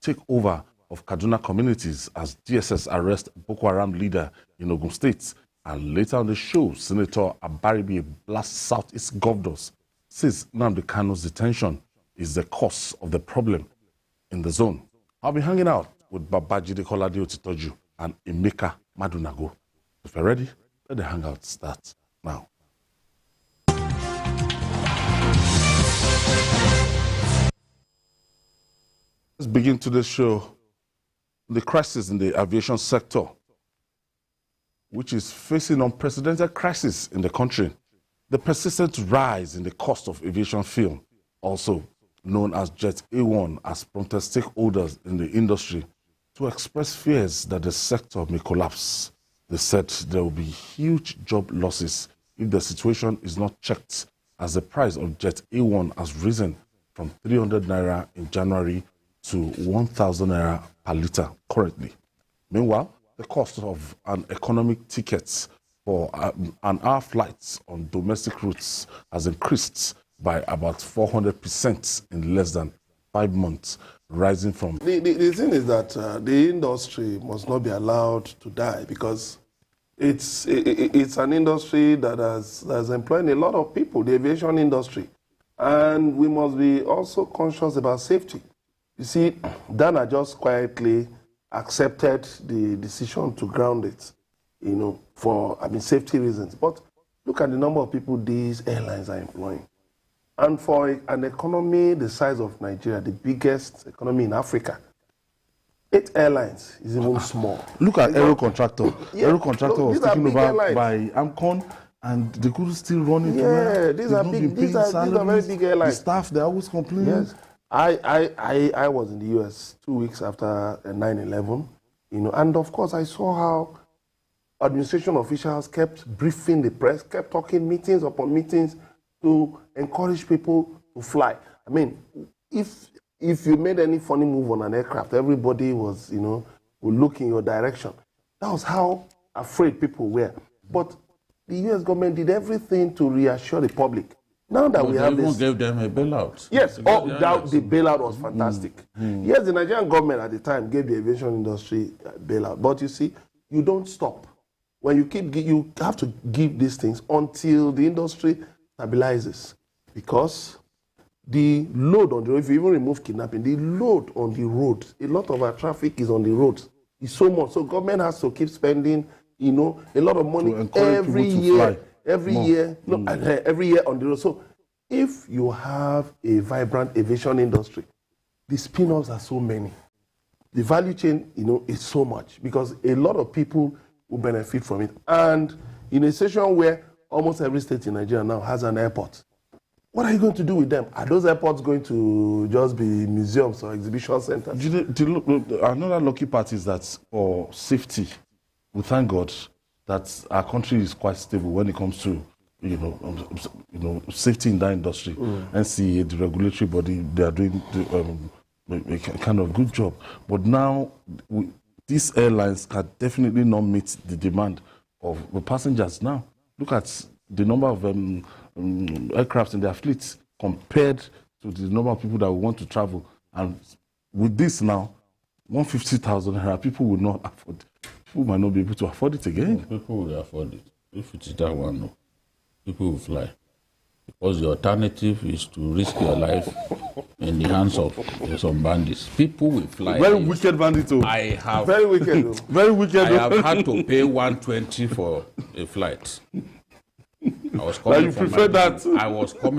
takeover of Kaduna communities as DSS arrest Boko Haram leader in Ogun State. And later on the show, Senator Abaribi blasts Southeast governors, says Nnamdi Kanu's detention is the cause of the problem in the zone. I'll be hanging out with Babajide Kolade Otitoju and Emeka Madunago. If you're ready, let the hangout start now. Let's begin today's show. The crisis in the aviation sector, which is facing unprecedented crisis in the country. The persistent rise in the cost of aviation fuel, also known as Jet A1, has prompted stakeholders in the industry to express fears that the sector may collapse. They said there will be huge job losses if the situation is not checked, as the price of Jet A1 has risen from 300 naira in January to 1,000 naira per litre currently. Meanwhile, the cost of an economic ticket for an hour flights on domestic routes has increased by about 400% in less than 5 months, rising from... The thing is that the industry must not be allowed to die, because it's an industry that has employed a lot of people, the aviation industry. And we must be also conscious about safety. You see, Dana just quietly accepted the decision to ground it, for safety reasons. But look at the number of people these airlines are employing. And for an economy the size of Nigeria, the biggest economy in Africa, 8 airlines is even small. Look at Aero Contractor. Yeah, Aero Contractor was taken over by Amcon, and they couldn't still run it. Yeah, these are very big airlines. The staff, they always complain. Yes. I was in the US 2 weeks after 9/11, and of course I saw how administration officials kept briefing the press, kept talking meetings upon meetings to encourage people to fly. I mean, if you made any funny move on an aircraft, everybody was, would look in your direction. That was how afraid people were. But the US government did everything to reassure the public. Now that we have this... They even gave them a bailout. Yes, the bailout was fantastic. Yes, the Nigerian government at the time gave the aviation industry a bailout. But you see, you don't stop. When you have to give these things until the industry stabilizes. Because the load on the road, if you even remove kidnapping, the load on the road, a lot of our traffic is on the roads. It's so much. So government has to keep spending, a lot of money every year. Every year on the road. So if you have a vibrant aviation industry, the spin-offs are so many. The value chain, is so much, because a lot of people will benefit from it. And in a situation where almost every state in Nigeria now has an airport, what are you going to do with them? Are those airports going to just be museums or exhibition centers? Another lucky part is that for safety, we thank God that our country is quite stable when it comes to, safety in that industry. NCA, the regulatory body, they are doing a kind of good job. But now, these airlines can definitely not meet the demand of the passengers now. Look at the number of aircraft in their fleets compared to the number of people that want to travel. And with this now, 150,000, people will not afford it. People might not be able to afford it again. People will afford it. If it is that one, no. People will fly. Because the alternative is to risk your life in the hands of some bandits. People will fly. Very wicked bandits. Very wicked. Very wicked. I have had to pay 120 for a flight. I was coming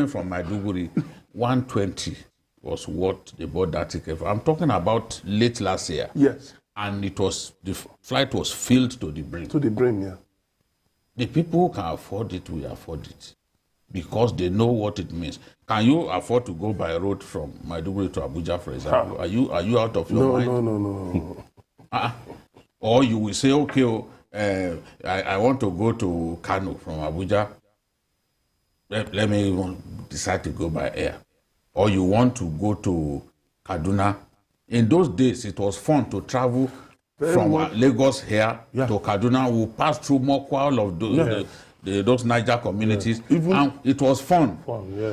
from Maiduguri. 120 was what they bought that ticket for. I'm talking about late last year. Yes. And the flight was filled to the brim. To the brim, yeah. The people who can afford it will afford it, because they know what it means. Can you afford to go by road from Maiduguri to Abuja, for example? Are you out of your mind? No. Or you will say, okay, I want to go to Kano from Abuja. Let me decide to go by air. Or you want to go to Kaduna. In those days, it was fun to travel from Lagos here to Kaduna. We pass through Mokwa, all of those Niger communities, and it was fun.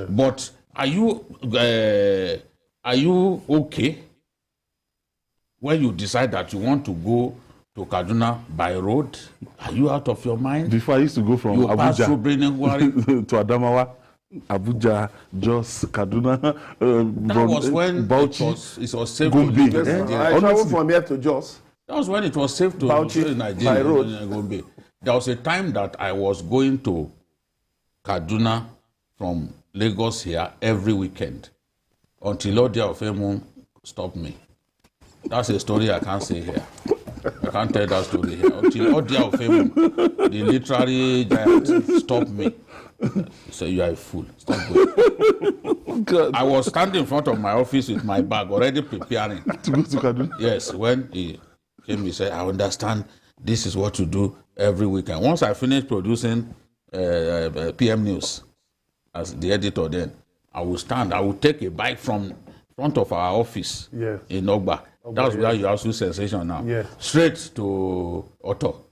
But are you okay when you decide that you want to go to Kaduna by road, are you out of your mind? Before I used to go from You pass through Abuja to Adamawa, Abuja, Jos, Kaduna. That was when Bauchi, it was safe Gombe. to live in Nigeria. I traveled from here to Jos. That was when it was safe to Bauchi, live in Nigeria. by road. Gombe. There was a time that I was going to Kaduna from Lagos here every weekend until Odia of Emu stopped me. That's a story I can't say here. I can't tell that story here. Until Odia of Emu, the literary giant, stopped me. He said, "You are a fool. Stop going." God. I was standing in front of my office with my bag already preparing. To go to Kaduna. Yes, when he came, he said, "I understand this is what you do every weekend." Once I finished producing PM News as the editor, then I will stand. I will take a bike from front of our office in Ogba. That's where you have some sensation now. Yes. Straight to Otto.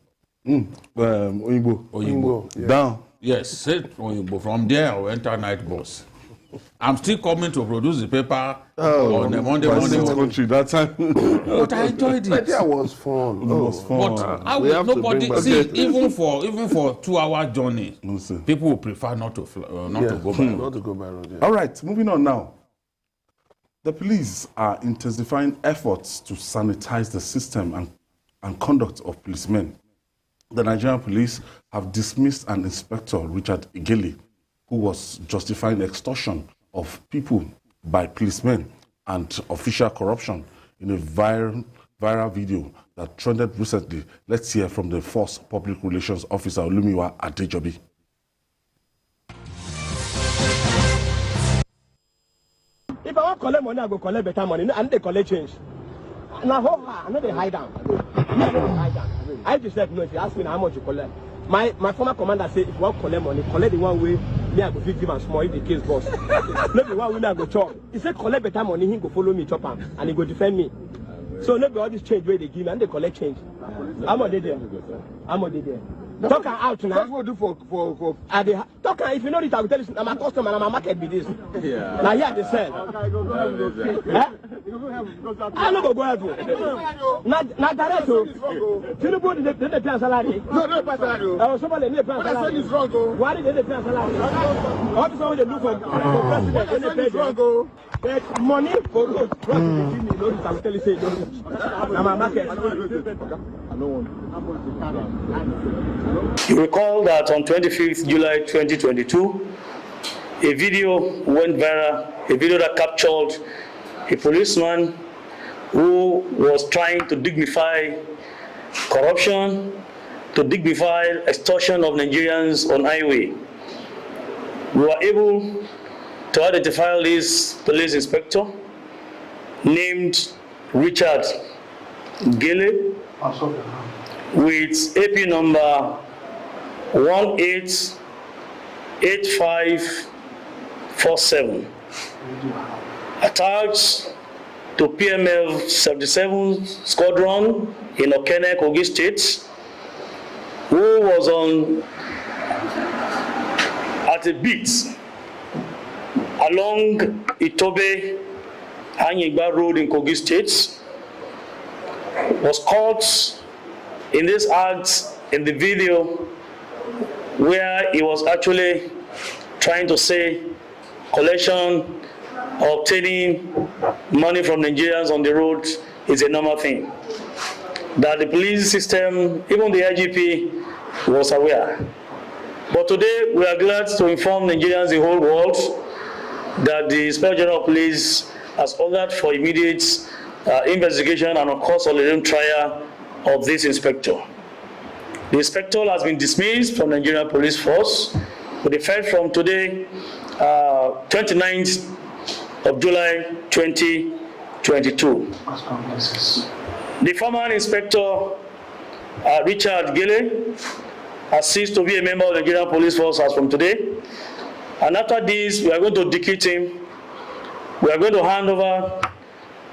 Oyinbo. Yeah. Down. Yes, straight to Oyinbo. From there, I will enter night bus. I'm still coming to produce the paper on a Monday morning. Country that time. But I enjoyed it. That was fun. It was fun. But I We will have to nobody bring back- see even for 2-hour journey. No, sir. People will prefer not to to go by road. Not to go by road. Yeah. All right, moving on now. The police are intensifying efforts to sanitize the system and conduct of policemen. The Nigerian police have dismissed an inspector, Richard Igeli, who was justifying extortion of people by policemen and official corruption in a viral video that trended recently. Let's hear from the Force Public Relations Officer, Olumiwa Adejobi. If I want to collect money, I go collect better money, and they collect change. Now, I know they hide down. I just said no. If you ask me how much you collect, my former commander said, if you want to collect money, collect the one way me I go fit give am small if the case boss. Not the one way me I go chop. He said collect better money, he go follow me chop am, and he go defend me. So not be all this change where they give me, and they collect change. I'm on there. I'm on there. Talk am out now. What do for Talk am, if you know this, I will tell you, I'm a customer, I'm a market be this. Yeah. Now here they sell. I no go help you. Na direct o. Tinubu dey pay salary. No pay salary. Somebody dey pay salary. Is wrong o. Why dey pay salary? All this one dey look for president dey pay them. But money for road, I will tell you say na my market. You recall that on 25th July 2022, a video went viral, a video that captured a policeman who was trying to dignify corruption, to dignify extortion of Nigerians on highway. We were able to identify this police inspector named Richard Gele with AP number 188547, attached to PML 77 Squadron in Okene, Kogi State, who was at a beat along Itobe Anyigba Road in Kogi State, was caught in this act in the video where he was actually trying to say collection or obtaining money from Nigerians on the road is a normal thing. That the police system, even the IGP, was aware. But today we are glad to inform Nigerians, the whole world, that the Inspector General of Police has ordered for immediate investigation and of course a trial of this inspector. The inspector has been dismissed from the Nigerian Police Force with effect from today, 29th of July 2022. The former inspector, Richard Gele, has ceased to be a member of the Nigerian Police Force as from today. And after this, we are going to decrete him. We are going to hand over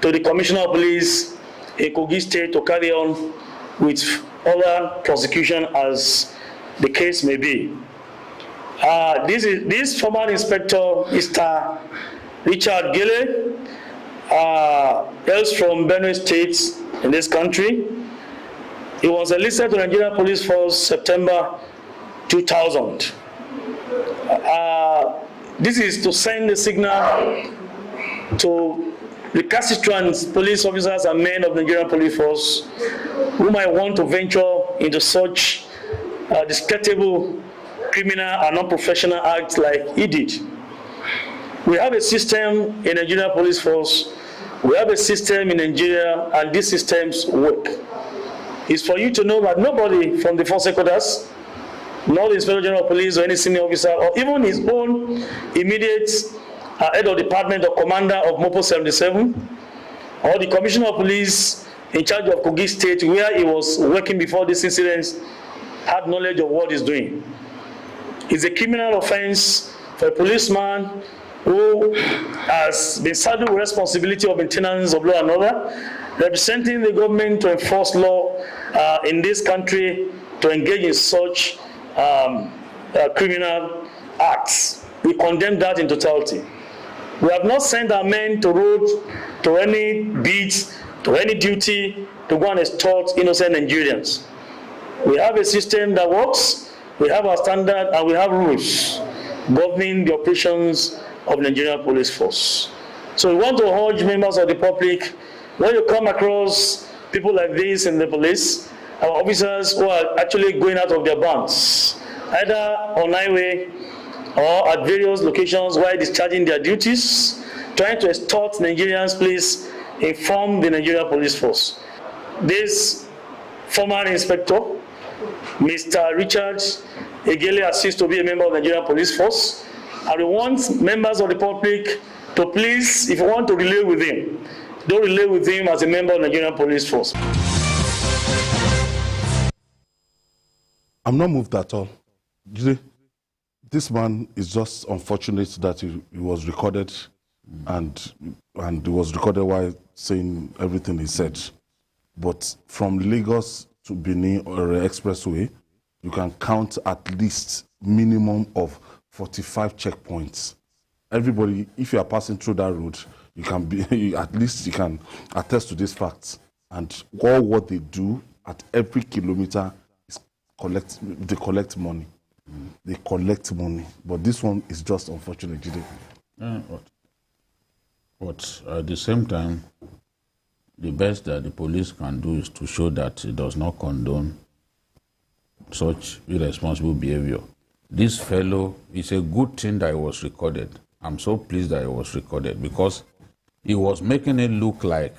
to the Commissioner of Police in Kogi State to carry on with other prosecution as the case may be. This former inspector, Mr. Richard Gele, hails from Benue State, in this country. He was enlisted to the Nigerian Police Force September 2000. This is to send a signal to recalcitrant police officers and men of the Nigerian Police Force who might want to venture into such discreditable, criminal and non-professional acts like he did. We have a system in the Nigerian Police Force, we have a system in Nigeria, and these systems work. It's for you to know that nobody from the force headquarters, not the Inspector General of Police or any senior officer, or even his own immediate head of department or commander of Mopo 77, or the Commissioner of Police in charge of Kogi State, where he was working before this incident, had knowledge of what he's doing. It's a criminal offense for a policeman who has been saddled with responsibility of maintenance of law and order, representing the government to enforce law in this country, to engage in such criminal acts. We condemn that in totality. We have not sent our men to road, to any beat, to any duty, to go and extort innocent Nigerians. We have a system that works, we have our standard, and we have rules governing the operations of the Nigerian Police Force. So we want to urge members of the public, when you come across people like this in the police, our officers who are actually going out of their bounds, either on highway or at various locations while discharging their duties, trying to extort Nigerians, please inform the Nigerian Police Force. This former inspector, Mr. Richard Egele, assists to be a member of the Nigerian Police Force. And we want members of the public to please, if you want to relay with him, don't relay with him as a member of the Nigerian Police Force. I'm not moved at all. This man is just unfortunate that he was recorded and it was recorded while saying everything he said. But from Lagos to Benin or expressway, you can count at least minimum of 45 checkpoints. Everybody, if you are passing through that road, you can be at least you can attest to these facts. And all what they do at every kilometer is they collect money. They collect money. But this one is just unfortunate, Jide. But at the same time, the best that the police can do is to show that it does not condone such irresponsible behavior. This fellow, it's a good thing that it was recorded. I'm so pleased that it was recorded because he was making it look like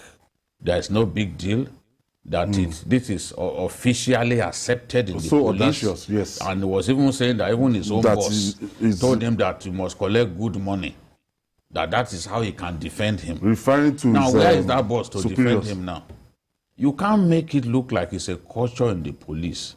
there's no big deal, that this is officially accepted in the so police. Audacious, yes. And he was even saying that even his own boss told him that he must collect good money, that is how he can defend him. Referring to now, his, where is that boss to superiors. defend him now? You can't make it look like it's a culture in the police.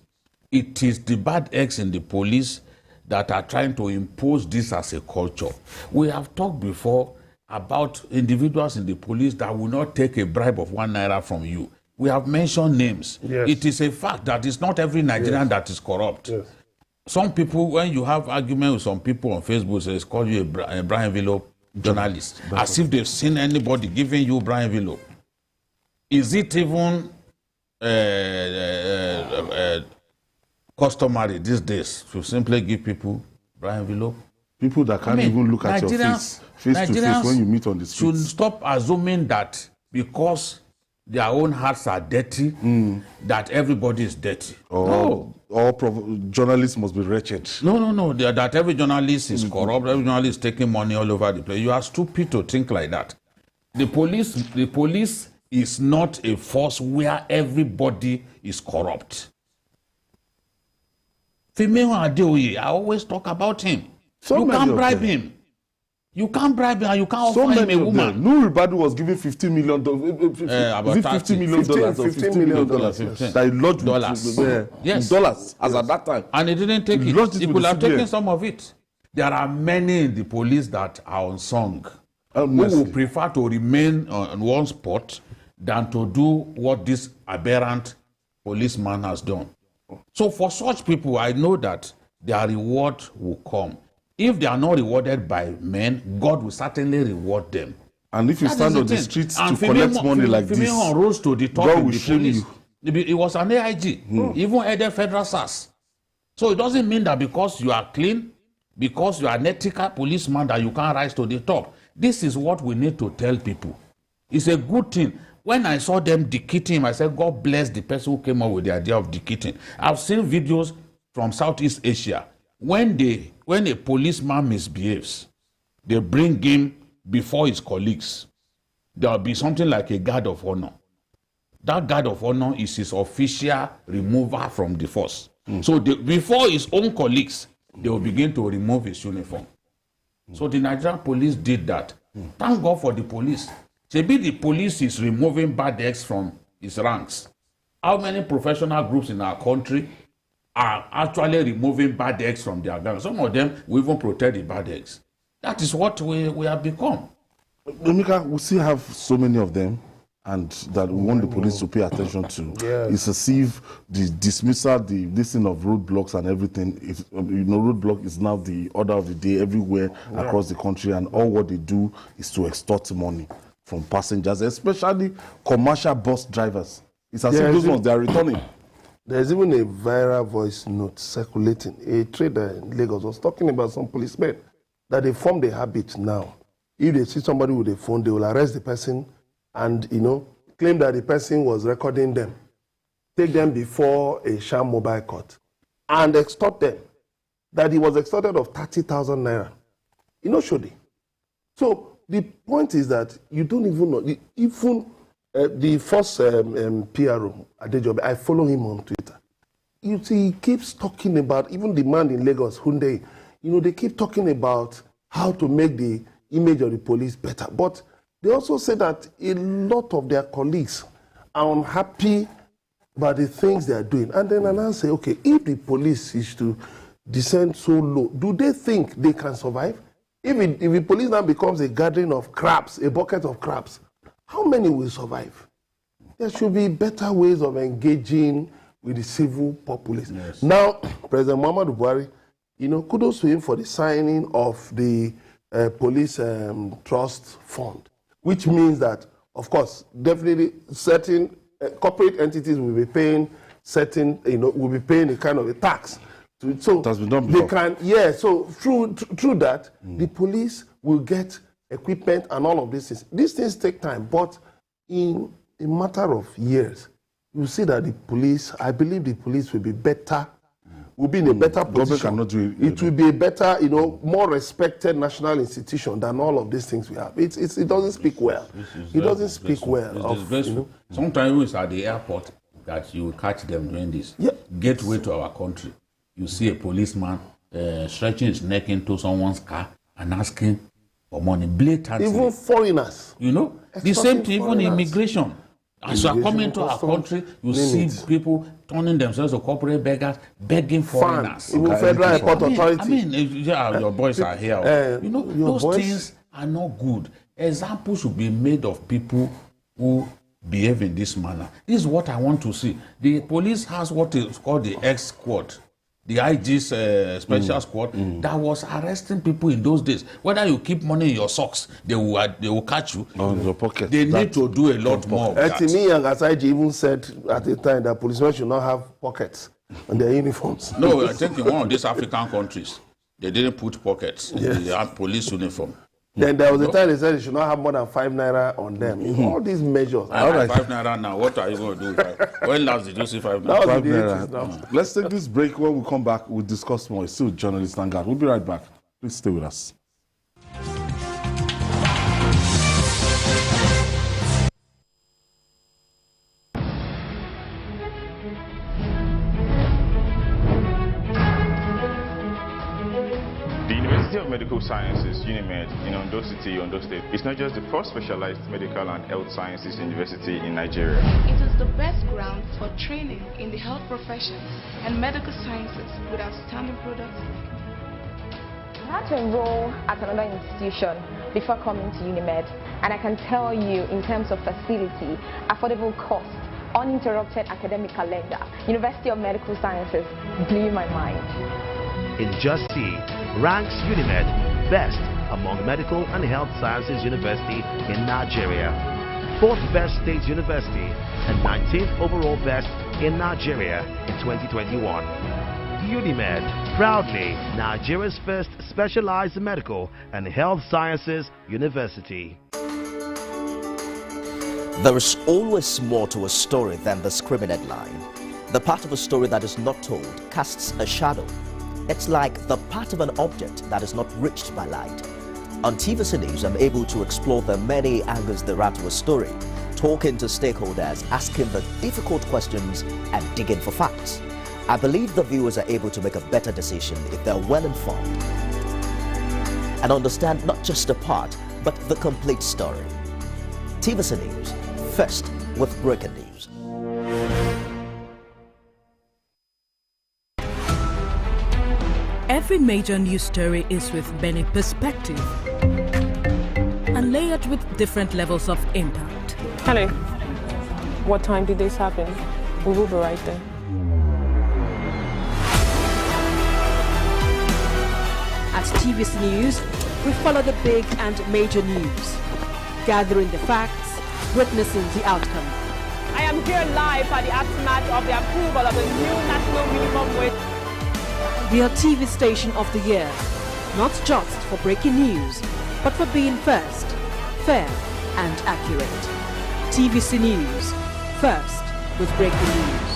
It is the bad eggs in the police that are trying to impose this as a culture. We have talked before about individuals in the police that will not take a bribe of 1 naira from you. We have mentioned names. Yes. It is a fact that it's not every Nigerian that is corrupt. Yes. Some people, when you have argument with some people on Facebook, they call you a Brian Envelope journalist, as if they've seen anybody giving you Brian Envelope. Is it even customary these days to simply give people Brian Envelope? People that can't even look at your face to face when you meet on the streets. Should stop assuming that because their own hearts are dirty, that everybody is dirty. Or journalists must be wretched. No. That every journalist is corrupt, every journalist is taking money all over the place. You are stupid to think like that. The police is not a force where everybody is corrupt. Female Adeoye, I always talk about him. You can't bribe him. You can't bribe him and you can't offer him a woman. Nuri Badu was given $50 million. About $50 million. $15 million. That he lodged dollars. Yes. Dollars, as at that time. And he didn't take it. He could have taken some of it. There are many in the police that are unsung, who will prefer to remain on one spot than to do what this aberrant policeman has done. So for such people, I know that their reward will come. If they are not rewarded by men, God will certainly reward them. And if you That stand is on the thing. streets And to collect money like this, Femihon rose to the top God in will the shame police. you. It was an AIG, even headed federal SARS. So it doesn't mean that because you are clean, because you are an ethical policeman, that you can't rise to the top. This is what we need to tell people. It's a good thing. When I saw them decaying him, I said, God bless the person who came up with the idea of decaying. I've seen videos from Southeast Asia. When a policeman misbehaves, they bring him before his colleagues. There will be something like a guard of honor. That guard of honor is his official remover from the force. So before his own colleagues, they will begin to remove his uniform. So the Nigerian police did that. Thank God for the police. Maybe the police is removing bad eggs from his ranks. How many professional groups in our country are actually removing bad eggs from their gangs? Some of them will even protect the bad eggs. That is what we have become. Emeka, we still have so many of them, and that we want the police to pay attention to. It's as if the dismissal, the listing of roadblocks and everything, roadblock is now the order of the day everywhere across the country, and all what they do is to extort money from passengers, especially commercial bus drivers. It's as if those ones, they are returning. There's even a viral voice note circulating. A trader in Lagos was talking about some policemen that they formed a habit now. If they see somebody with a phone, they will arrest the person and, claim that the person was recording them, take them before a sham mobile court, and extort them. That he was extorted of 30,000 naira. Shodi. So the point is that you don't even know. Even the first PRO, Adejobi, I follow him on Twitter. You see, he keeps talking about, even the man in Lagos, Hyundai, they keep talking about how to make the image of the police better. But they also say that a lot of their colleagues are unhappy about the things they are doing. And then I say, okay, if the police is to descend so low, do they think they can survive? If the police now becomes a gathering of crabs, a bucket of crabs, how many will survive? There should be better ways of engaging with the civil populace. Yes. Now, President Muhammadu Buhari, kudos to him for the signing of the police trust fund, which means that, of course, definitely certain corporate entities will be paying will be paying a kind of a tax. So it has been done before. So through that, the police will get equipment and all of these things. These things take time, but in a matter of years, you see that I believe the police will be better, will be in a better position. It will be a better, more respected national institution than all of these things we have. It doesn't speak well. It doesn't speak well. Sometimes it's at the airport that you will catch them doing this. Gateway to our country. You see a policeman stretching his neck into someone's car and asking for money blatantly. Even foreigners. The same thing, even immigration. As you are coming to our country, you see people turning themselves to corporate beggars, begging foreigners. Even federal airport authority. Your boys are here. Those things are not good. Examples should be made of people who behave in this manner. This is what I want to see. The police has what is called the X squad. The IG's special squad that was arresting people in those days. Whether you keep money in your socks, they will catch you. On your pocket. They need to do a lot more of that. Etimi and Asaiji even said at the time that policemen should not have pockets on their uniforms. No, I think in one of these African countries, they didn't put pockets in their police uniform. Then there was a time they said they should not have more than 5 naira on them. All these measures. I have 5 naira now. What are you going to do? When last did you see 5 naira? 5 naira. Let's take this break. When we come back, we'll discuss more. It's still Journalist Hangout. We'll be right back. Please stay with us. Of Medical Sciences, UNIMED, in Ondo City, Ondo State, is not just the first specialized medical and health sciences university in Nigeria. It is the best ground for training in the health professions and medical sciences with outstanding products. I had to enroll at another institution before coming to UNIMED, and I can tell you, in terms of facility, affordable cost, uninterrupted academic calendar, University of Medical Sciences blew my mind. In Just C ranks UNIMED best among medical and health sciences university in Nigeria, 4th best state university, and 19th overall best in Nigeria in 2021. UNIMED, proudly Nigeria's first specialized medical and health sciences university. There is always more to a story than the screaming headline. The part of a story that is not told casts a shadow. It's like the part of an object that is not reached by light. On TVC News, I'm able to explore the many angles there are to a story, talking to stakeholders, asking the difficult questions, and digging for facts. I believe the viewers are able to make a better decision if they're well informed and understand not just a part, but the complete story. TVC News, first with breaking news. Every major news story is with many perspectives and layered with different levels of impact. Hello. What time did this happen? We will be right there. At TVC News, we follow the big and major news, gathering the facts, witnessing the outcome. I am here live at the aftermath of the approval of the new national minimum wage. We are TV station of the year, not just for breaking news, but for being first, fair and accurate. TVC News, first with breaking news.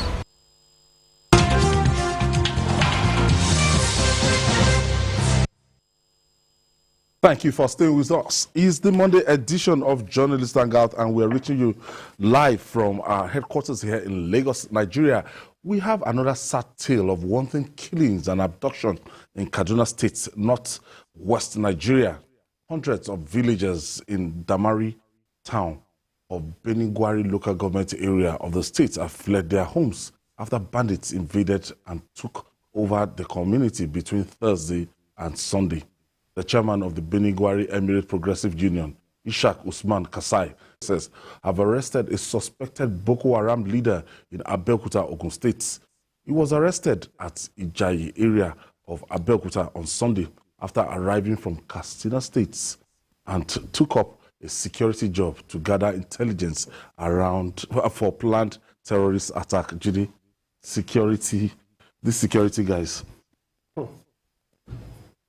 Thank you for staying with us. It's the Monday edition of Journalist Hangout, and we're reaching you live from our headquarters here in Lagos, Nigeria. We have another sad tale of wanton killings and abduction in Kaduna State, northwest Nigeria. Hundreds of villagers in Damari town of Benigwari local government area of the state have fled their homes after bandits invaded and took over the community between Thursday and Sunday. The chairman of the Benigwari Emirate Progressive Union, Ishaq Usman Kasai, says, have arrested a suspected Boko Haram leader in Abeokuta, Ogun State. He was arrested at Ijayi area of Abeokuta on Sunday after arriving from Katsina State and took up a security job to gather intelligence around for planned terrorist attack. These security guys.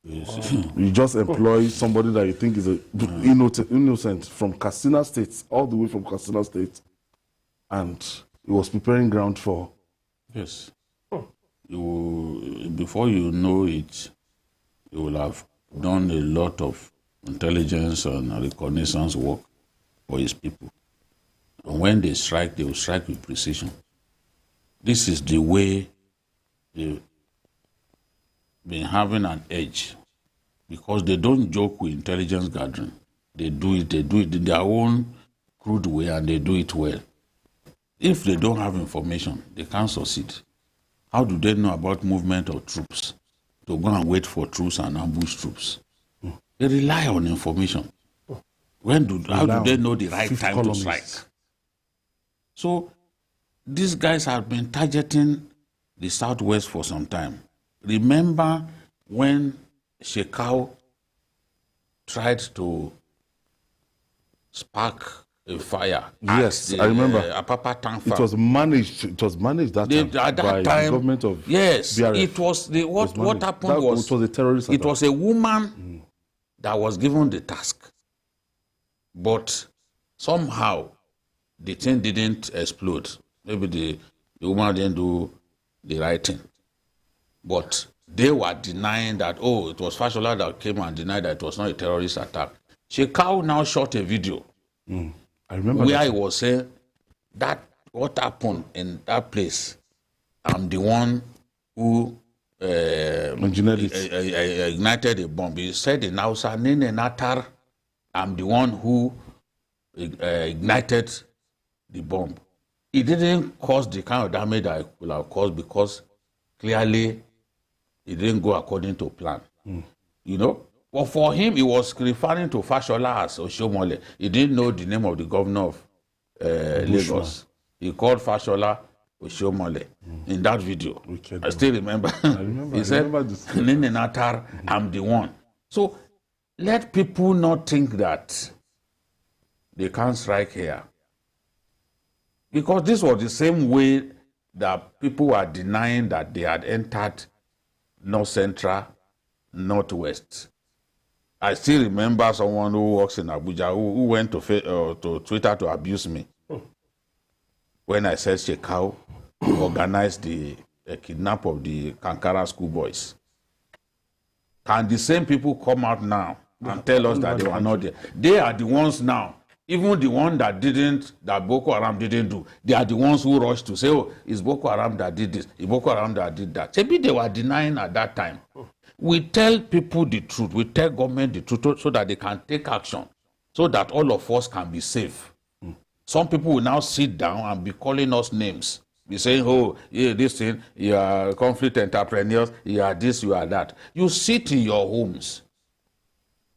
You just employ somebody that you think is innocent from Katsina State, all the way from Katsina State, and he was preparing ground for. Yes. Before you know it, you will have done a lot of intelligence and reconnaissance work for his people. And when they strike, they will strike with precision. This is the way they've been having an edge, because they don't joke with intelligence gathering. They do it in their own crude way, and they do it well. If they don't have information, they can't succeed. How do they know about movement of troops? To go and wait for troops and ambush troops. They rely on information. How do they know the right time to strike? So these guys have been targeting the southwest for some time. Remember when Shekau tried to spark a fire? Yes, I remember. Apapa tank farm. It was managed that time by the government of BRF. It was what happened was it was a terrorist attack. It was a woman that was given the task, but somehow the thing didn't explode. Maybe the woman didn't do the right thing, but they were denying that, oh, it was Fashola that came and denied that it was not a terrorist attack. Shekau now shot a video. I remember where he was saying that what happened in that place, I'm the one who ignited the bomb. He said in Hausa, Nene Natar, I'm the one who ignited the bomb. It didn't cause the kind of damage that it could have caused, because clearly it didn't go according to plan. You know? But for him, he was referring to Fashola as Oshomole. He didn't know the name of the governor of Lagos. He called Fashola Oshomole in that video. I still remember. He said, Nene Natar, I'm the one. So let people not think that they can't strike here. Because this was the same way that people were denying that they had entered North Central, Northwest. I still remember someone who works in Abuja who went to Twitter to abuse me when I said Shekau organized the kidnap of the Kankara schoolboys. Can the same people come out now and tell us that they were not there? They are the ones now. Even the one that Boko Haram didn't do, they are the ones who rushed to say, oh, it's Boko Haram that did this, it's Boko Haram that did that. Maybe they were denying at that time. We tell people the truth, we tell government the truth so that they can take action, so that all of us can be safe. Some people will now sit down and be calling us names. Be saying, oh, yeah, this thing, you are conflict entrepreneurs, you are this, you are that. You sit in your homes.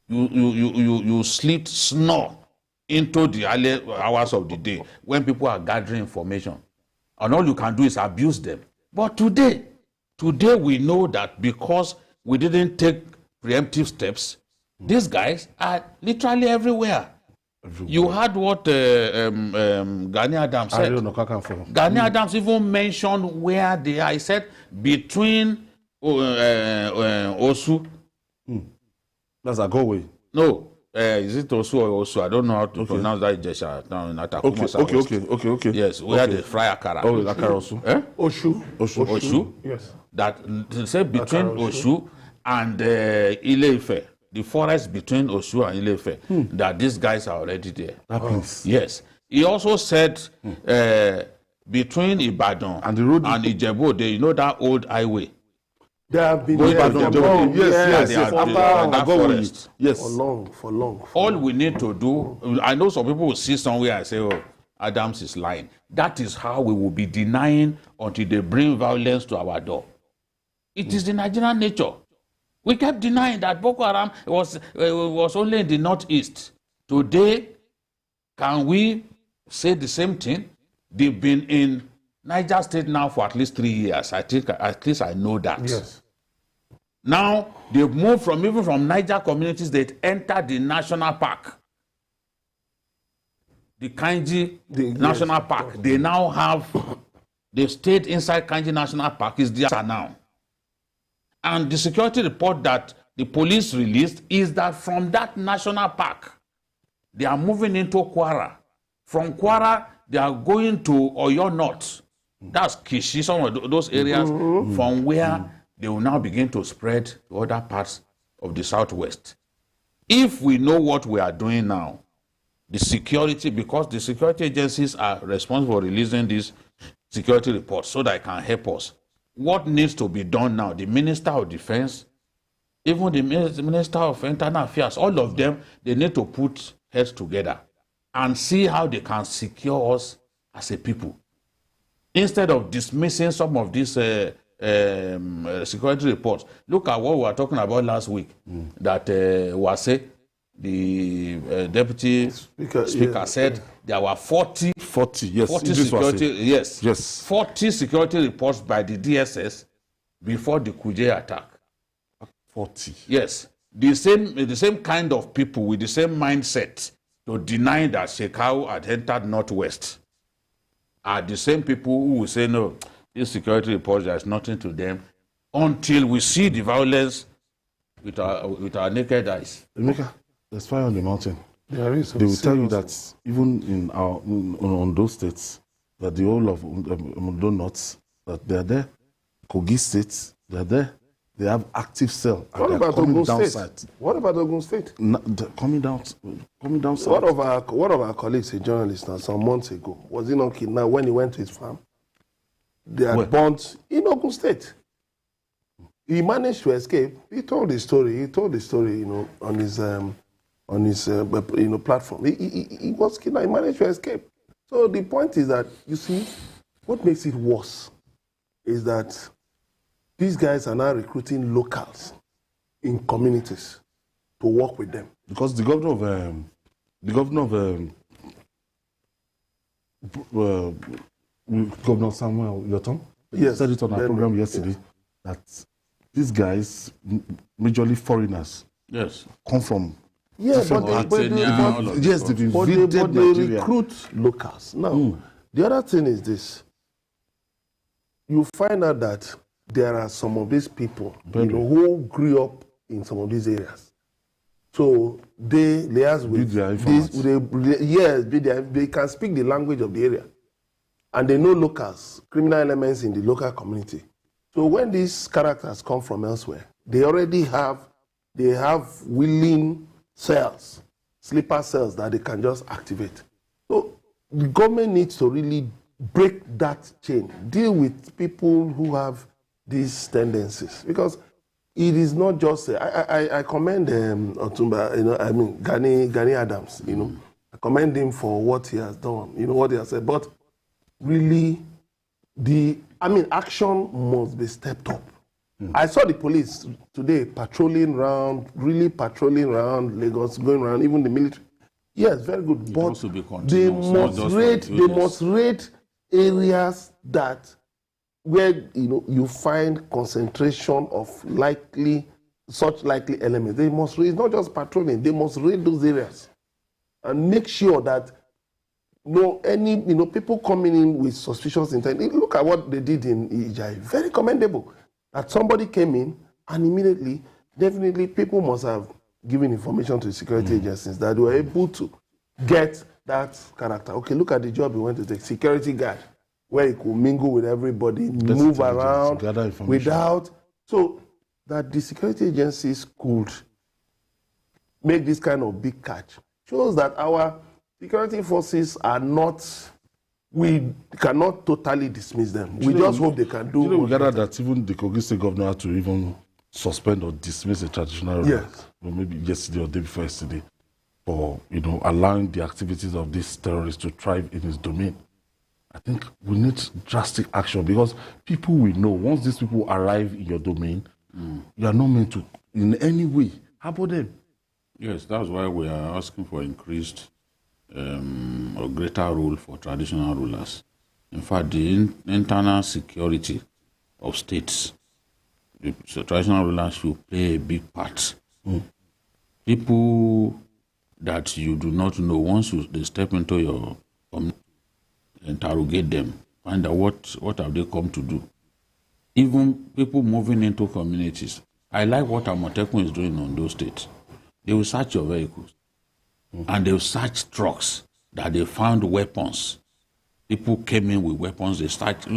You sleep, snore into the early hours of the day when people are gathering information. And all you can do is abuse them. But today we know that because we didn't take preemptive steps, these guys are literally everywhere. You heard what Gani Adams said. Gani Adams even mentioned where they are. He said between Osu. That's a go way. No. Is it Osu or Osu? I don't know how to pronounce that Jesha now in Atakuma. Okay. Yes, where they fry Akara. Oh, Akara Osu. Eh? Oshu. Yes. That say between Oshu and Ile-Ife, the forest between Oshu and Ile-Ife, that these guys are already there. Yes. He also said between Ibadan and the road and Ijebu, you know that old highway. They have been there yes. For long. All we need to do, I know some people will see somewhere and say, oh, Adams is lying. That is how we will be denying until they bring violence to our door. It is the Nigerian nature. We kept denying that Boko Haram was only in the northeast. Today, can we say the same thing? They've been in Niger State now for at least 3 years. I think at least I know that. Yes. Now they've moved even from Niger communities. They entered the national park, the Kainji National Park. They now have. They've stayed inside Kainji National Park. Is there now? And the security report that the police released is that from that national park, they are moving into Kwara. From Kwara, they are going to Oyo North. That's Kishi, some of those areas from where they will now begin to spread to other parts of the southwest. If we know what we are doing now, the security, because the security agencies are responsible for releasing these security reports so that it can help us. What needs to be done now? The Minister of Defense, even the Minister of Internal Affairs, all of them, they need to put heads together and see how they can secure us as a people. Instead of dismissing some of these security reports, look at what we were talking about last week, that Wase, the deputy speaker said there were 40 security reports by the DSS before the Kuje attack. 40. Yes. The same kind of people with the same mindset to deny that Shekau had entered Northwest are the same people who will say, no, these security reports, there's nothing to them, until we see the violence with our naked eyes. Emeka, there's fire on the mountain. There is. They will tell you that even in on those states, that the whole of Ondo North, that they are there. Kogi states, they are there. They have active cell. What about Ogun State? What about Ogun State? Coming down south. One of our colleagues, a journalist, some months ago, was he not kidnapped when he went to his farm? They had burnt in Ogun State. He managed to escape. He told the story. On his platform. He was kidnapped. He managed to escape. So the point is that, you see, what makes it worse is that these guys are now recruiting locals in communities to work with them. Because the governor of Governor Samuel Yotam said it on our program yesterday that these guys, majorly foreigners, Yes. come from Yeah, different but parts. Yes, they've invaded they Nigeria. recruit locals. Now, the other thing is this. You find out that there are some of these people, who grew up in some of these areas. So they liaise with they can speak the language of the area. And they know locals, criminal elements in the local community. So when these characters come from elsewhere, they already have willing cells, sleeper cells that they can just activate. So the government needs to really break that chain, deal with people who have these tendencies, because it is not just. I commend Otumba, Gani Adams. I commend him for what he has done. What he has said, but really, action must be stepped up. I saw the police today patrolling around Lagos, going around, even the military. Yes, very good. But they must raid areas where you find concentration of such likely elements. They must raid. It's not just patrolling. They must raid those areas and make sure that people coming in with suspicious intent. Look at what they did in Ijai. Very commendable. That somebody came in and immediately, definitely people must have given information to the security agencies that they were able to get that character. Okay, look at the job he went to take. Security guard, where he could mingle with everybody, move around without. So that the security agencies could make this kind of big catch shows that our security forces are not. We cannot totally dismiss them. We just hope they can do. We gather that even the Kogi State governor had to even suspend or dismiss a traditional ruler, maybe yesterday or day before yesterday, for allowing the activities of these terrorists to thrive in his domain. I think we need drastic action, because people will know once these people arrive in your domain, you are not meant to in any way harbor them. Yes, that's why we are asking for increased or greater role for traditional rulers. In fact, the internal security of states, the traditional rulers should play a big part. People that you do not know, once they step into your community, interrogate them, find out what have they come to do. Even people moving into communities. I like what Amotekun is doing on those states. They will search your vehicles. And they will search trucks that they found weapons. People came in with weapons, they start,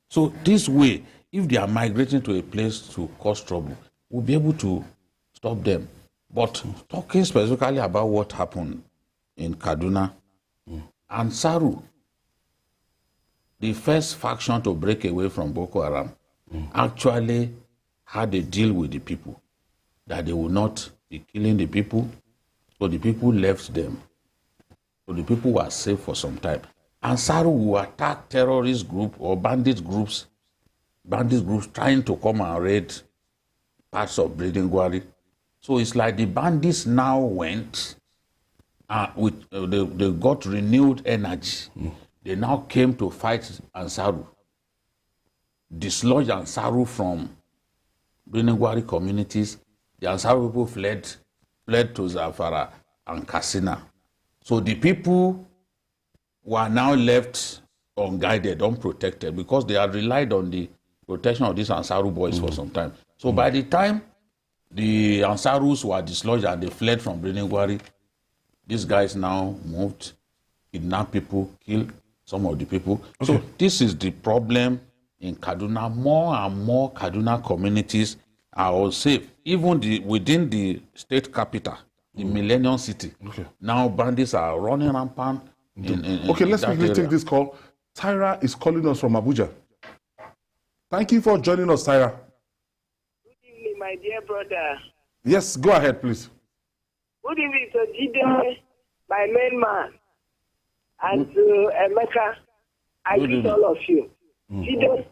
So this way, if they are migrating to a place to cause trouble, we'll be able to stop them. But talking specifically about what happened in Kaduna, Ansaru, the first faction to break away from Boko Haram, actually had a deal with the people that they would not be killing the people. So the people left them. So the people were safe for some time. Ansaru will attack terrorist group or bandit groups trying to come and raid parts of Breeding Gwari. So it's like the bandits now went they got renewed energy. They now came to fight Ansaru, dislodge Ansaru from Breeding Gwari communities. The Ansaru people fled to Zamfara and Katsina. So the people were now left unguided, unprotected, because they had relied on the protection of these Ansaru boys for some time. So by the time the Ansarus were dislodged and they fled from Breeding Gwari, these guys now moved, kidnapped people, killed some of the people. Okay. So this is the problem in Kaduna. More and more Kaduna communities are unsafe. Even within the state capital, the Millennium City. Okay. Now bandits are running rampant. Let's quickly take this call. Tyra is calling us from Abuja. Thank you for joining us, Tyra. Good evening, my dear brother. Yes, go ahead, please. Good evening to Jide, my main man, and to Emeka. I greet all of you. Jide,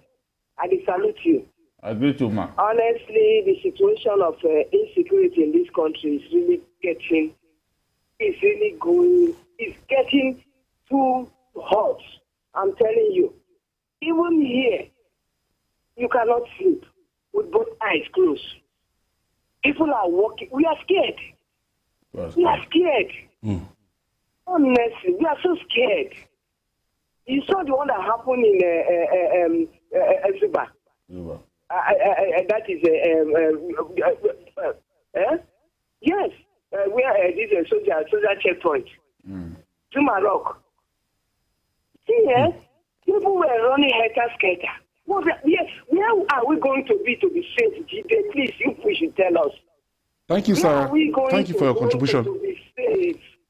I salute you. I agree to ma. Honestly, the situation of insecurity in this country is really getting too hot. I'm telling you. Even here, you cannot sleep with both eyes closed. People are working. We are scared. We are scared. Honestly, we are so scared. You saw the one that happened in Ezuba. That is yes, where this is a soldier checkpoint. To Morocco. See, people were running helter-skelter. Yes, where are we going to be safe? Jide, please, if we should tell us. Thank you, Sarah. Thank you for your contribution.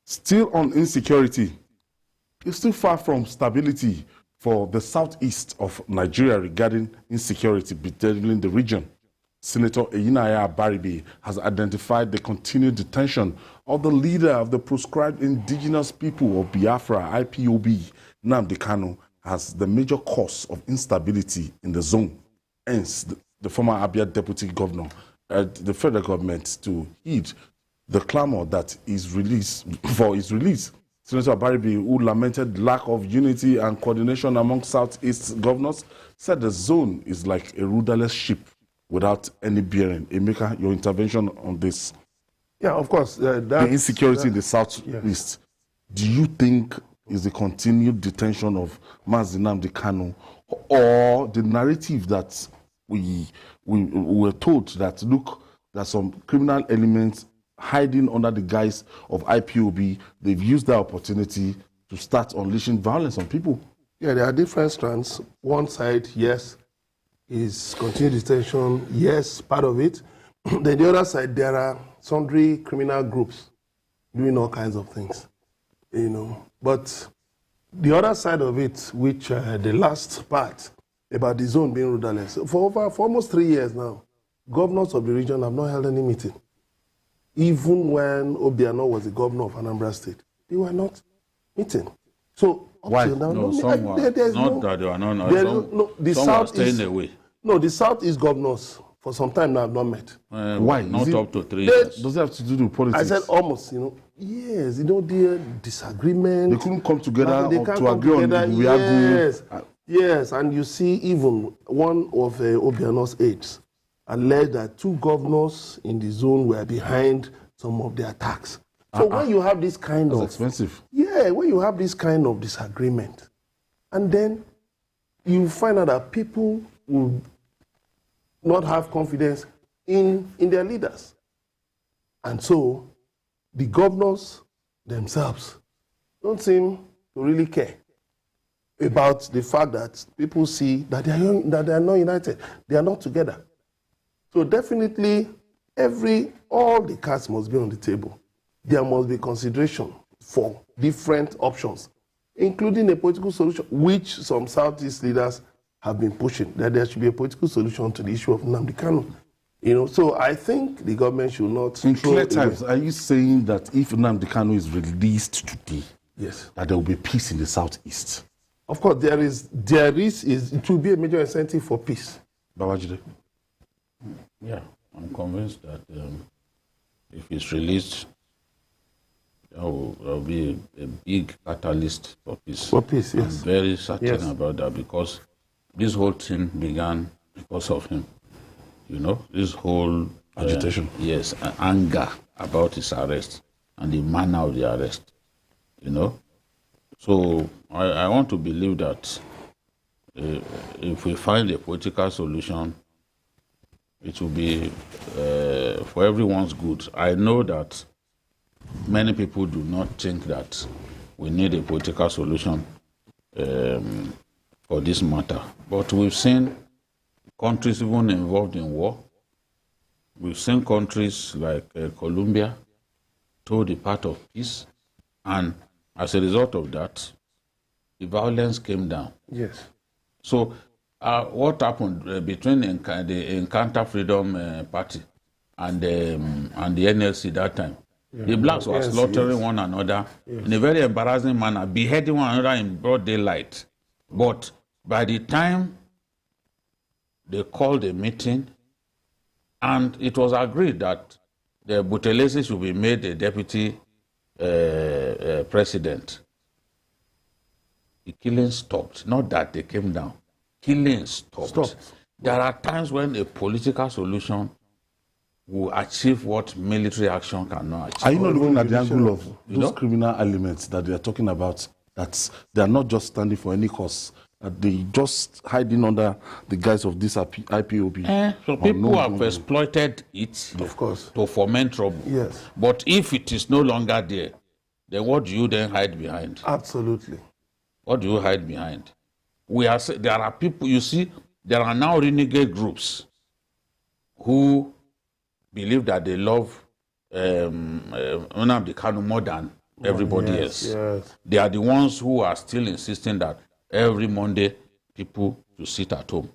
Still on insecurity, it's still far from stability for the southeast of Nigeria regarding insecurity bedeviling the region. Senator Eyinaya Baribe has identified the continued detention of the leader of the proscribed indigenous people of Biafra, IPOB, Nnamdi Kanu, as the major cause of instability in the zone. Hence, the former Abia deputy governor urged the federal government to heed the clamor that is released for his release. Senator Baribe, who lamented lack of unity and coordination among Southeast governors, said the zone is like a rudderless ship without any bearing. Emeka, your intervention on this? Yeah, of course. The insecurity in the Southeast. Yes. Do you think is the continued detention of Mazi Nnamdi Kanu, or the narrative that we were told that, look, there's some criminal elements hiding under the guise of IPOB, they've used that opportunity to start unleashing violence on people? Yeah, there are different strands. One side, yes, is continued detention, yes, part of it. Then the other side, there are sundry criminal groups doing all kinds of things, you know. But the other side of it, which the last part about the zone being rudderless, for almost 3 years now, governors of the region have not held any meeting. Even when Obiano was the governor of Anambra State, they were not meeting. So why? Now, no, some were not that they were not. Some were staying away. No, the Southeast governors for some time now have not met. Why? Not up to 3 years. Does it have to do with politics? I said almost, you know. Yes, you know, the disagreement. They couldn't come together to agree on the yes. Yes, and you see even one of Obiano's aides alleged that 2 governors in the zone were behind some of the attacks. So when you have this kind of... expensive. Yeah, when you have this kind of disagreement, and then you find out that people will not have confidence in their leaders. And so the governors themselves don't seem to really care about the fact that people see that they are not united, they are not together. So definitely, all the cards must be on the table. There must be consideration for different options, including a political solution, which some Southeast leaders have been pushing, that there should be a political solution to the issue of Nnamdi Kanu. You know, so I think the government should not... In clear terms, are you saying that if Nnamdi Kanu is released today, yes, that there will be peace in the Southeast? Of course, it will be a major incentive for peace. Babajide? Yeah, I'm convinced that if it's released, there will be a big catalyst for peace. For peace, yes. I'm very certain about that, because this whole thing began because of him. You know, this whole agitation. Yes, anger about his arrest and the manner of the arrest. You know, so I want to believe that if we find a political solution, it will be for everyone's good. I know that many people do not think that we need a political solution for this matter. But we've seen countries even involved in war. We've seen countries like Colombia toe the path of peace, and as a result of that, the violence came down. Yes. So what happened between the Encounter Freedom Party and the NLC that time? Yeah. The blacks were slaughtering one another in a very embarrassing manner, beheading one another in broad daylight. But by the time they called a meeting, and it was agreed that the Buthelezi should be made a deputy president, the killing stopped. Not that they came down. Killing stopped. There are times when a political solution will achieve what military action cannot achieve. Are you not looking at the angle of those criminal elements that they are talking about, that they are not just standing for any cause, that they just hiding under the guise of this IPOB? So people have exploited it, of course, to foment trouble. Yes. But if it is no longer there, then what do you then hide behind? Absolutely. What do you hide behind? There are people, you see, there are now renegade groups who believe that they love Nnamdi Kanu more than everybody else. Yes. They are the ones who are still insisting that every Monday people should sit at home.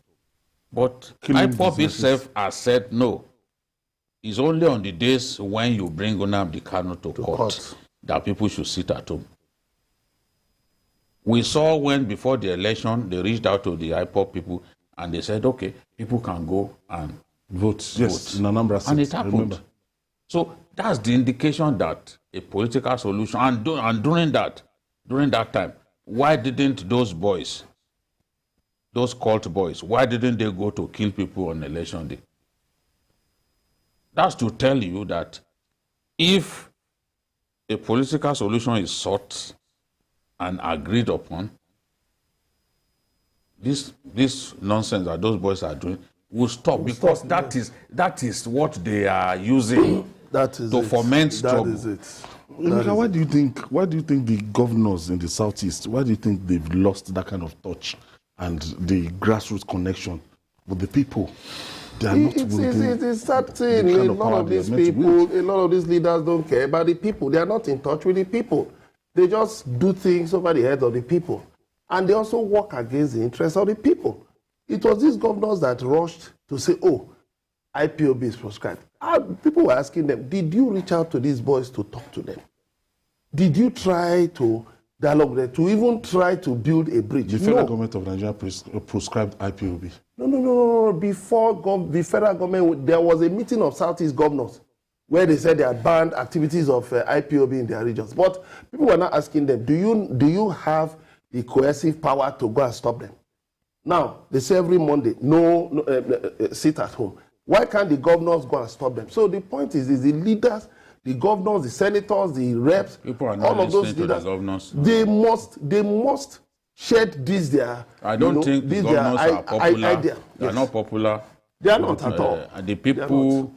But IPOB itself has said no. It's only on the days when you bring Nnamdi Kanu to court that people should sit at home. We saw when before the election, they reached out to the IPOB people and they said, okay, people can go and vote. Yes, in Anambra State. And it happened. So that's the indication that a political solution, and during that time, why didn't those boys, those cult boys, why didn't they go to kill people on election day? That's to tell you that if a political solution is sought and agreed upon, this nonsense that those boys are doing will stop, because that is what they are using to foment trouble. That is it. Emeka, why do you think the governors in the southeast, why do you think they've lost that kind of touch and the grassroots connection with the people? They are not it's certain. A lot of these people, a lot of these leaders don't care about the people. They are not in touch with the people. They just do things over the heads of the people. And they also work against the interests of the people. It was these governors that rushed to say, oh, IPOB is proscribed. People were asking them, did you reach out to these boys to talk to them? Did you try to dialogue with them, to even try to build a bridge? The federal government of Nigeria proscribed IPOB. No. Before the federal government, there was a meeting of Southeast governors where they said they had banned activities of IPOB in their regions. But people were not asking them, do you have the coercive power to go and stop them? Now, they say every Monday, sit at home. Why can't the governors go and stop them? So the point is the leaders, the governors, the senators, the reps, people are not all of those listening to leaders, the governors. They must shed this their. I don't think the governors are popular. Idea. They are not popular. They are not at all. And the people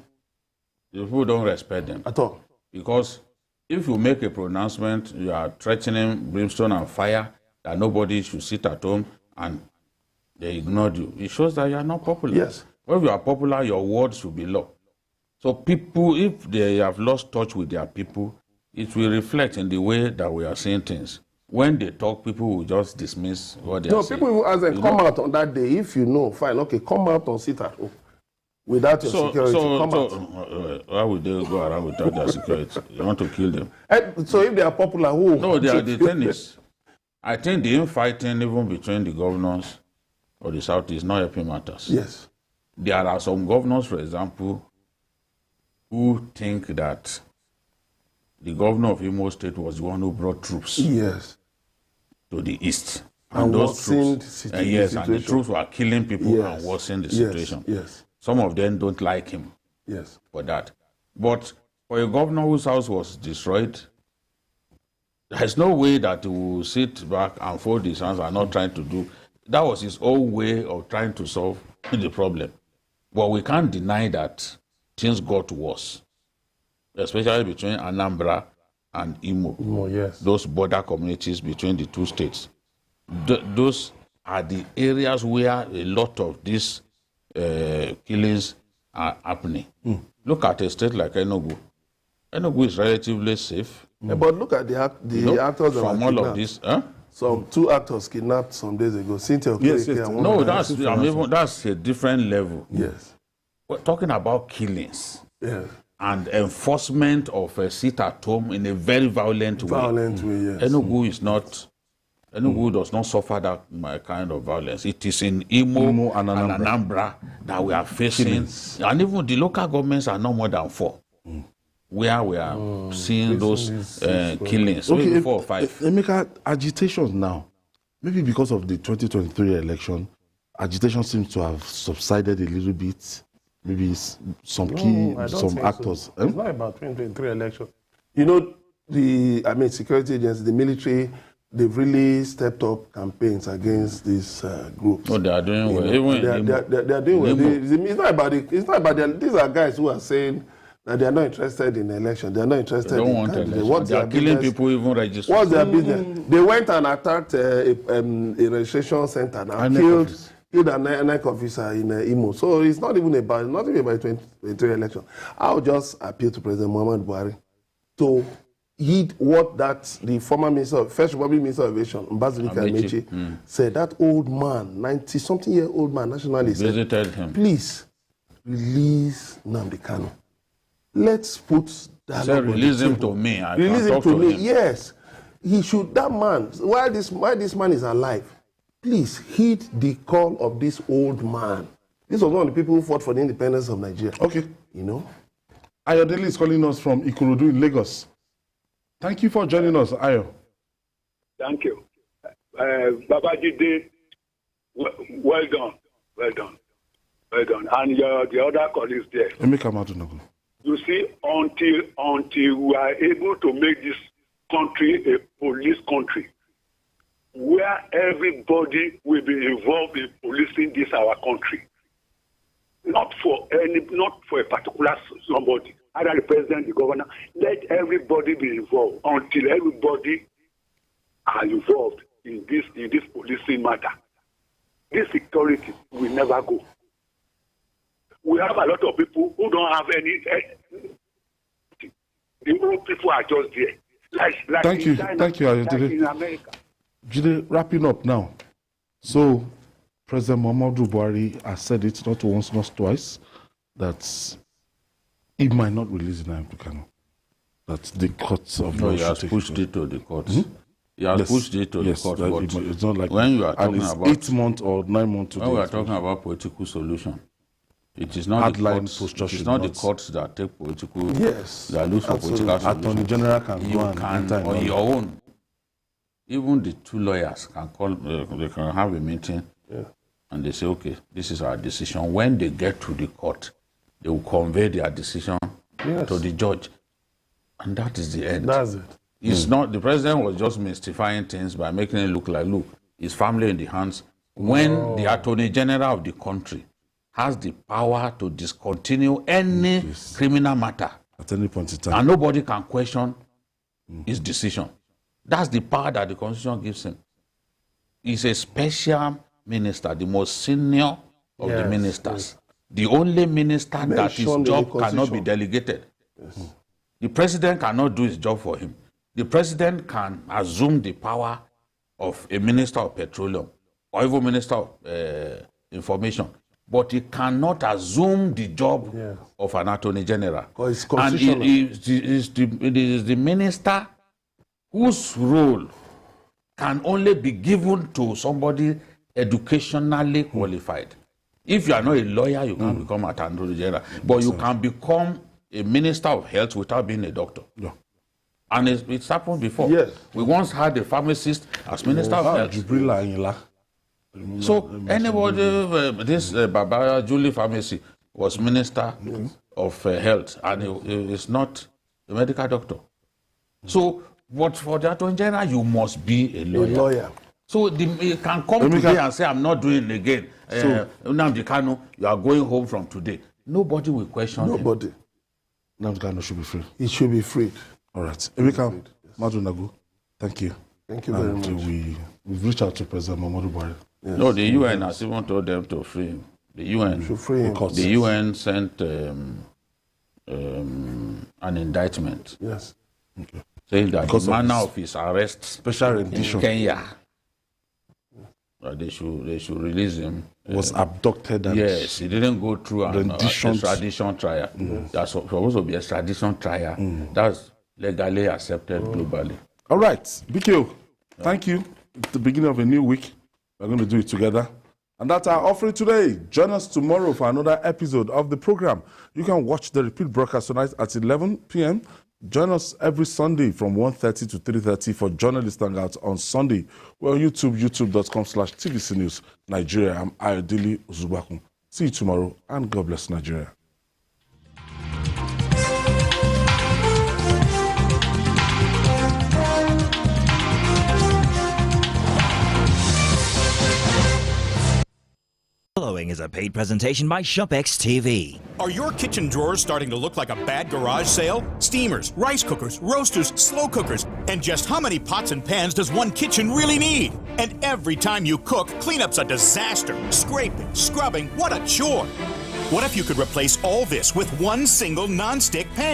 don't respect them at all. Because if you make a pronouncement, you are threatening brimstone and fire that nobody should sit at home, and they ignored you. It shows that you are not popular. Yes. When you are popular, your words should be law. So people, if they have lost touch with their people, it will reflect in the way that we are seeing things. When they talk, people will just dismiss what they are saying. No, people will ask them, come out on that day. If you know, fine, okay, come out and sit at home. Without your security, come out. Why would they go around without their security? You want to kill them? So if they are popular, who? No, the thing is, I think the infighting even between the governors of the South is not helping matters. Yes. There are some governors, for example, who think that the governor of Imo State was the one who brought troops to the east. And those troops, and the troops were killing people and worsening the situation. Yes. Some of them don't like him for that. But for a governor whose house was destroyed, there's no way that he will sit back and fold his hands and not trying to do. That was his own way of trying to solve the problem. But we can't deny that things got worse, especially between Anambra and Imo. Those border communities between the two states. Those are the areas where a lot of these killings are happening. Look at a state like Enugu. Enugu is relatively safe. But look at the actors that from all of this. Some 2 actors kidnapped some days ago. Cynthia No, that's a different level. Yes. We're talking about killings and enforcement of a sit at home in a very violent way. Enugu is not. Enugu does not suffer that kind of violence. It is in Imo and Anambra that we are facing, and even the local governments are not more than 4. Where we are seeing those killings, maybe 4 or 5. Emeka, agitation now, maybe because of the 2023 election, agitation seems to have subsided a little bit. maybe some key, some actors. So. It's not about 2023 election. You know, security agencies, the military, they've really stepped up campaigns against these groups. Oh, they are doing well. They are doing well. It's not about it. It's not about them. These are guys who are saying that they are not interested in the election. They are not interested they don't in want candidates. They are killing people even registered. What's their business? They went and attacked a registration center and killed an NEC officer in Imo. So it's not even about 2023 election. I'll just appeal to President Muhammad Buhari to heed what the former minister, First Republic Minister of Aviation, Mbazulika Amechi, said. That old man, 90-something-year-old man, nationalist, visited him. Please release Nnamdi Kanu. Let's put that. Release him to me. Release him to me. Yes, he should. That man. While this man is alive, please heed the call of this old man. This was one of the people who fought for the independence of Nigeria. Okay, you know. Ayodele is calling us from Ikorodu in Lagos. Thank you for joining us, Ayo. Thank you, Babajide. Well done, well done, well done, and the other colleagues there. You see, until we are able to make this country a police country, where everybody will be involved in policing this our country, not for a particular somebody, either the president, the governor. Let everybody be involved until everybody are involved in this policing matter. This security will never go. We have a lot of people who don't have any. The old people are just there. Like thank you, China, thank you, like in America. Jide, wrapping up now. So, President Muhammadu Buhari has said it not once, not twice, that he might not release Nnamdi Kanu. That the courts of law he has pushed it to the courts. He has pushed it to the courts. It's not like when you are talking about 8 months or 9 months. When we are talking about political solution, it is not the courts. It is not the courts that take political. Yes. That look for political solution. Attorney General can you can on your own. Even the two lawyers can call. They can have a meeting, and they say, "Okay, this is our decision." When they get to the court, they will convey their decision to the judge, and that is the end. That's it. It's not the president was just mystifying things by making it look like, look, his family in the hands. When the Attorney General of the country has the power to discontinue any criminal matter at any point in time, and nobody can question his decision. That's the power that the Constitution gives him. He's a special minister, the most senior of the ministers. The only minister that his job cannot be delegated. The president cannot do his job for him. The president can assume the power of a minister of petroleum or even minister of information, but he cannot assume the job of an attorney general. And it is the minister whose role can only be given to somebody educationally qualified. If you are not a lawyer, you can't become an attorney general, but you can become a minister of health without being a doctor. And it's happened before. Yes. We once had a pharmacist as minister of health. So anybody, this Baba Julie pharmacy was minister of health, and he is not a medical doctor. So, but for the attorney general, you must be a lawyer. So you can come today and say, I'm not doing it again. Nnamdi Kanu, you are going home from today. Nobody will question him. Nobody. Nnamdi Kanu should be free. He should be freed. All right. Emeka Madunagu, thank you. Thank you very much. We've reached out to President Muhammadu Buhari. Yes. No, the UN has even told them to free him. The UN should free him. The UN sent an indictment. Yes. Okay. Saying that the manner of his arrest, special rendition in Kenya, they should release him. Was abducted. And yes, he didn't go through an extradition trial. That's supposed to be extradition trial. That's legally accepted globally. All right, BKO, thank you. It's the beginning of a new week. We're going to do it together. And that's our offering today. Join us tomorrow for another episode of the program. You can watch the repeat broadcast tonight at 11 p.m. Join us every Sunday from 1:30 to 3:30 for Journalist Hangout on Sunday. We're on YouTube, youtube.com/TVC News Nigeria. I'm Ayodele Uzubakun. See you tomorrow, and God bless Nigeria. Following is a paid presentation by ShopX TV. Are your kitchen drawers starting to look like a bad garage sale? Steamers, rice cookers, roasters, slow cookers. And just how many pots and pans does one kitchen really need? And every time you cook, cleanup's a disaster. Scraping, scrubbing, what a chore. What if you could replace all this with one single non-stick pan?